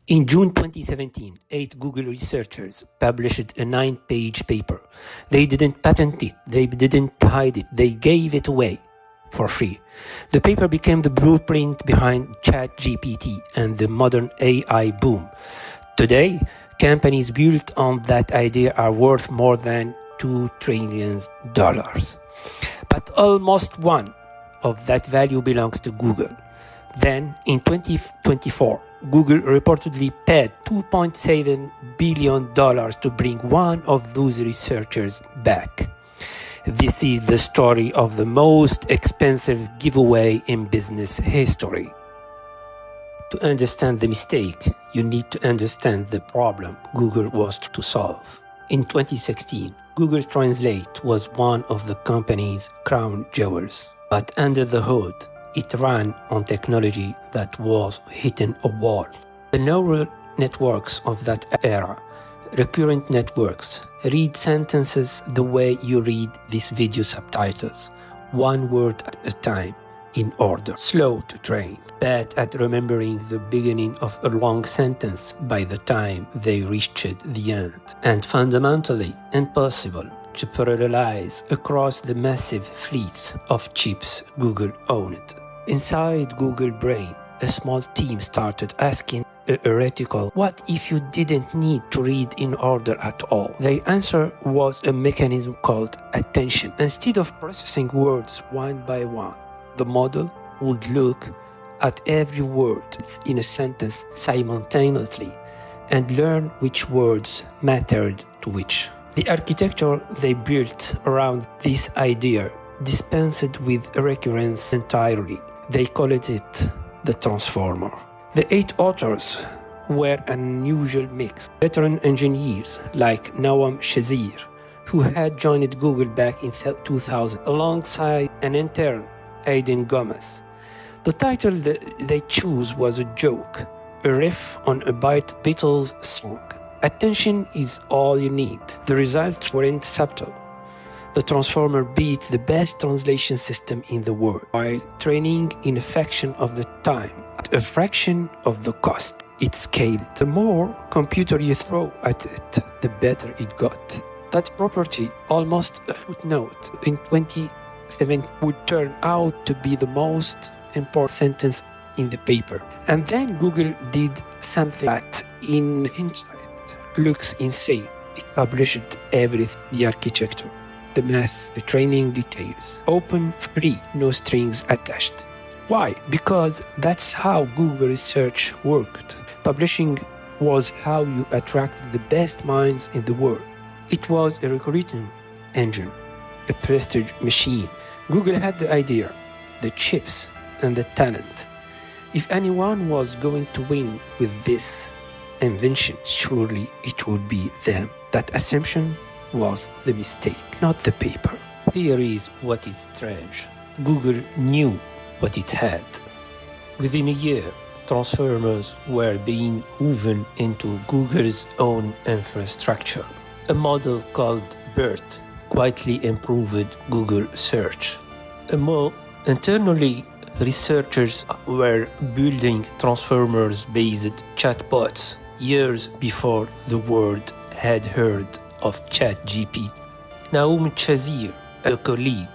In June 2017, 8 Google researchers published a 9-page paper. They didn't patent it, they didn't hide it, they gave it away for free. The paper became the blueprint behind ChatGPT and the modern AI boom. Today, companies built on that idea are worth more than $2 trillion. But almost one of that value belongs to Google. Then, in 2024, Google reportedly paid $2.7 billion to bring one of those researchers back. This is the story of the most expensive giveaway in business history. To understand the mistake, you need to understand the problem Google was to solve. In 2016, Google Translate was one of the company's crown jewels. But under the hood, it ran on technology that was hitting a wall. The neural networks of that era, recurrent networks, read sentences the way you read these video subtitles, one word at a time, in order. Slow to train, bad at remembering the beginning of a long sentence by the time they reached the end, and fundamentally impossible to parallelize across the massive fleets of chips Google owned. Inside Google Brain, a small team started asking a heretical, what if you didn't need to read in order at all? Their answer was a mechanism called attention. Instead of processing words one by one, the model would look at every word in a sentence simultaneously and learn which words mattered to which. The architecture they built around this idea dispensed with recurrence entirely. They called it the transformer. The 8 authors were an unusual mix. Veteran engineers like Nawam Shazir, who had joined Google back in 2000, alongside an intern, Aiden Gomez. The title they chose was a joke, a riff on a Beatles song. Attention is all you need. The results weren't subtle. The transformer beat the best translation system in the world, while training in a fraction of the time, at a fraction of the cost. It scaled. The more computer you throw at it, the better it got. That property, almost a footnote, in 2017 would turn out to be the most important sentence in the paper. And then Google did something that, in hindsight, looks insane. It published everything, the architecture, the math, the training details, open, free, no strings attached. Why? Because that's how Google research worked. Publishing was how you attracted the best minds in the world. It was a recruiting engine, a prestige machine. Google had the idea, the chips, and the talent. If anyone was going to win with this invention, surely it would be them. That assumption was the mistake, not the paper. Here is what is strange. Google knew what it had. Within a year, transformers were being woven into Google's own infrastructure. A model called BERT quietly improved Google search. Internally, researchers were building transformers-based chatbots years before the world had heard of ChatGPT. Nawam Shazir, a colleague,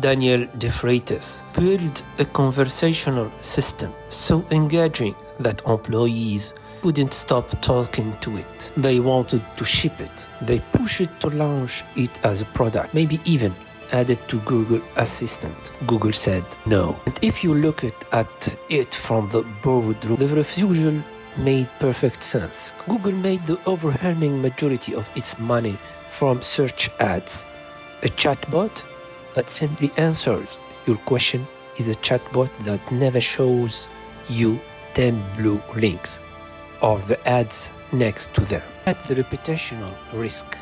Daniel DeFreitas, built a conversational system so engaging that employees couldn't stop talking to it. They wanted to ship it. They pushed it to launch it as a product, maybe even add it to Google Assistant. Google said no. And if you look at it from the boardroom, the refusal made perfect sense. Google made the overwhelming majority of its money from search ads. A chatbot that simply answers your question is a chatbot that never shows you 10 blue links or the ads next to them. At the reputational risk,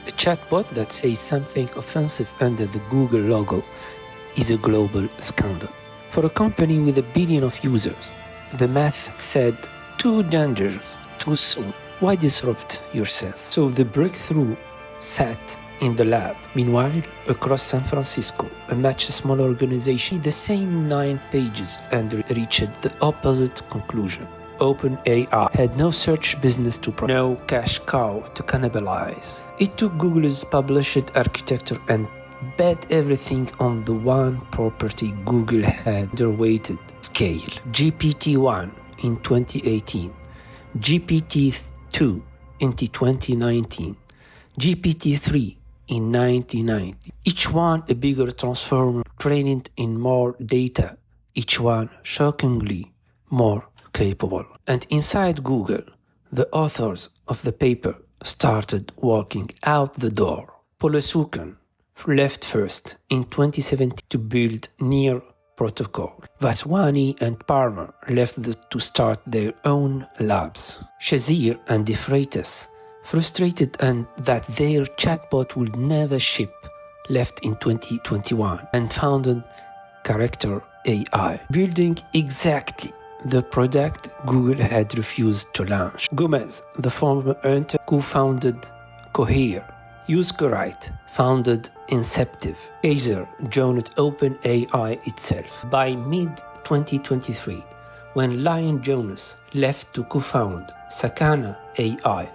a chatbot that says something offensive under the Google logo is a global scandal. For a company with 1 billion of users, the math said too dangerous, too soon. Why disrupt yourself? So the breakthrough sat in the lab. Meanwhile, across San Francisco, a much smaller organization, the same 9 pages and reached the opposite conclusion. OpenAI had no search business to promote, no cash cow to cannibalize. It took Google's published architecture and bet everything on the one property Google had underweighted: scale. GPT-1 in 2018, GPT-2 in 2019, GPT-3 in 1990. Each one a bigger transformer trained in more data, each one shockingly more capable. And inside Google, the authors of the paper started walking out the door. Polosukan left first in 2017 to build Near protocol. Vaswani and Palmer left to start their own labs. Shazir and De Freitas, frustrated and that their chatbot would never ship, left in 2021 and founded Character.AI, building exactly the product Google had refused to launch. Gomez, the former enter, co-founded Cohere. Yusko Wright founded Inceptive. Kaiser joined OpenAI itself. By mid-2023, when Lion Jonas left to co-found Sakana AI,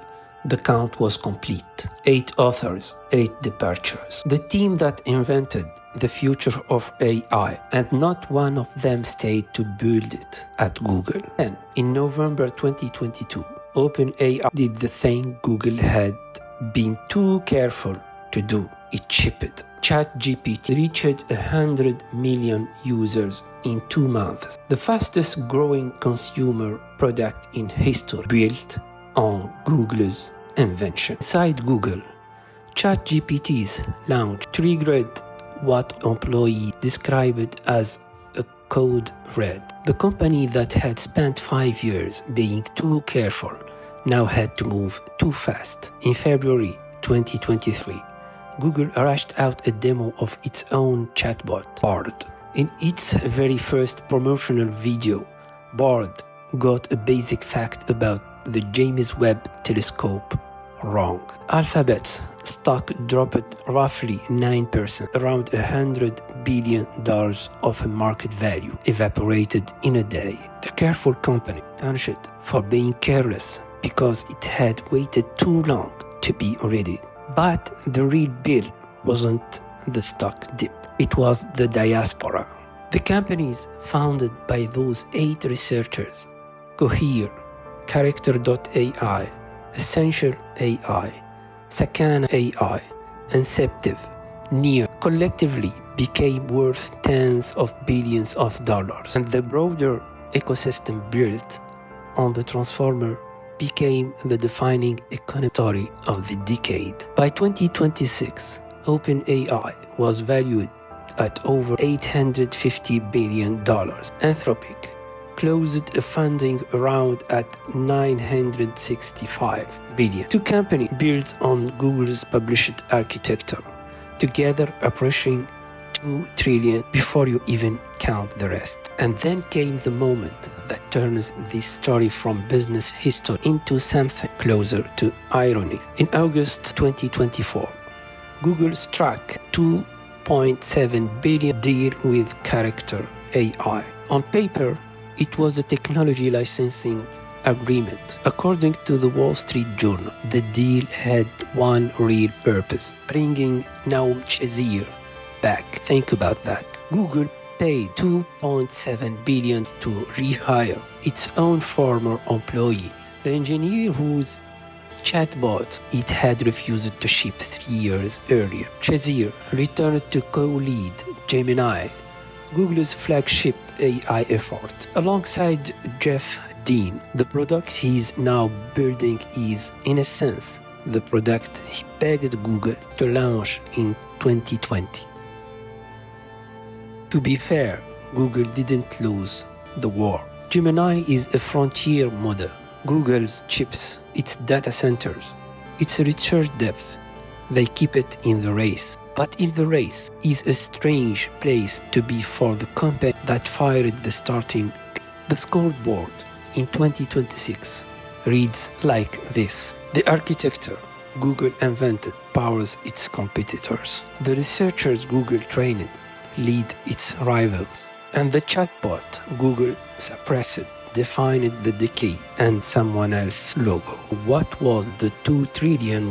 the count was complete. 8 authors, 8 departures. The team that invented the future of AI, and not one of them stayed to build it at Google. Then, in November 2022, OpenAI did the thing Google had been too careful to do. It shipped. ChatGPT reached 100 million users in 2 months. The fastest growing consumer product in history, built on Google's invention. Inside Google, ChatGPT's launch triggered what employees described as a code red. The company that had spent 5 years being too careful now had to move too fast. In February 2023, Google rushed out a demo of its own chatbot, Bard. In its very first promotional video, Bard got a basic fact about the James Webb Telescope wrong. Alphabet's stock dropped roughly 9%, around $100 billion of market value evaporated in a day. The careful company punished for being careless because it had waited too long to be ready. But the real bill wasn't the stock dip, it was the diaspora. The companies founded by those 8 researchers, Cohere, Character.AI, Essential AI, Sakana AI, Inceptive, Near, collectively became worth tens of billions of dollars, and the broader ecosystem built on the transformer became the defining economic story of the decade. By 2026, OpenAI was valued at over $850 billion. Anthropic closed a funding round at $965 billion. 2 companies built on Google's published architecture, together approaching $2 trillion before you even count the rest. And then came the moment that turns this story from business history into something closer to irony. In August 2024, Google struck $2.7 billion deal with Character.AI. On paper, it was a technology licensing agreement. According to the Wall Street Journal, the deal had one real purpose: bringing Naum Shazir back. Think about that. Google paid $2.7 billion to rehire its own former employee, the engineer whose chatbot it had refused to ship 3 years earlier. Shazir returned to co-lead Gemini, Google's flagship AI effort. Alongside Jeff Dean, the product he's now building is, in a sense, the product he begged Google to launch in 2020. To be fair, Google didn't lose the war. Gemini is a frontier model. Google's chips, its data centers, its research depth, they keep it in the race. But in the race is a strange place to be for the company that fired the starting. The scoreboard in 2026 reads like this: the architecture Google invented powers its competitors. The researchers Google trained lead its rivals. And the chatbot Google suppressed defined the decade and someone else's logo. What was the $2 trillion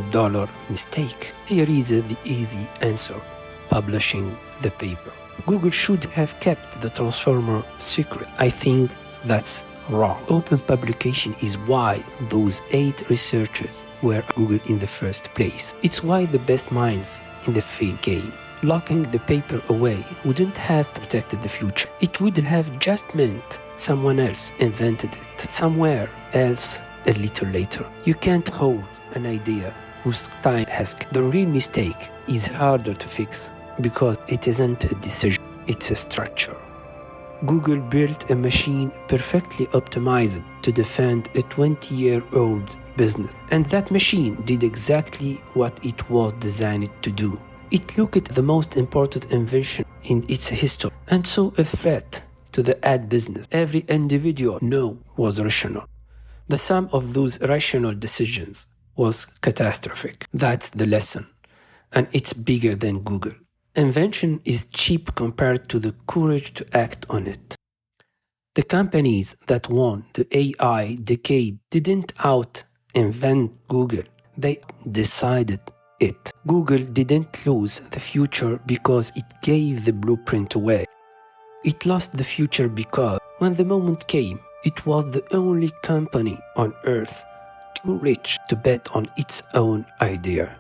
mistake? Here is the easy answer: publishing the paper. Google should have kept the transformer secret. I think that's wrong. Open publication is why those 8 researchers were at Google in the first place. It's why the best minds in the field came. Locking the paper away wouldn't have protected the future. It would have just meant someone else invented it somewhere else a little later. You can't hold an idea whose time has come. The real mistake is harder to fix because it isn't a decision, it's a structure. Google built a machine perfectly optimized to defend a 20-year-old business. And that machine did exactly what it was designed to do. It looked at the most important invention in its history and saw a threat to the ad business. Every individual no was rational. The sum of those rational decisions was catastrophic. That's the lesson. And it's bigger than Google. Invention is cheap compared to the courage to act on it. The companies that won the AI decade didn't out-invent Google. They decided it. Google didn't lose the future because it gave the blueprint away. It lost the future because when the moment came, it was the only company on earth too rich to bet on its own idea.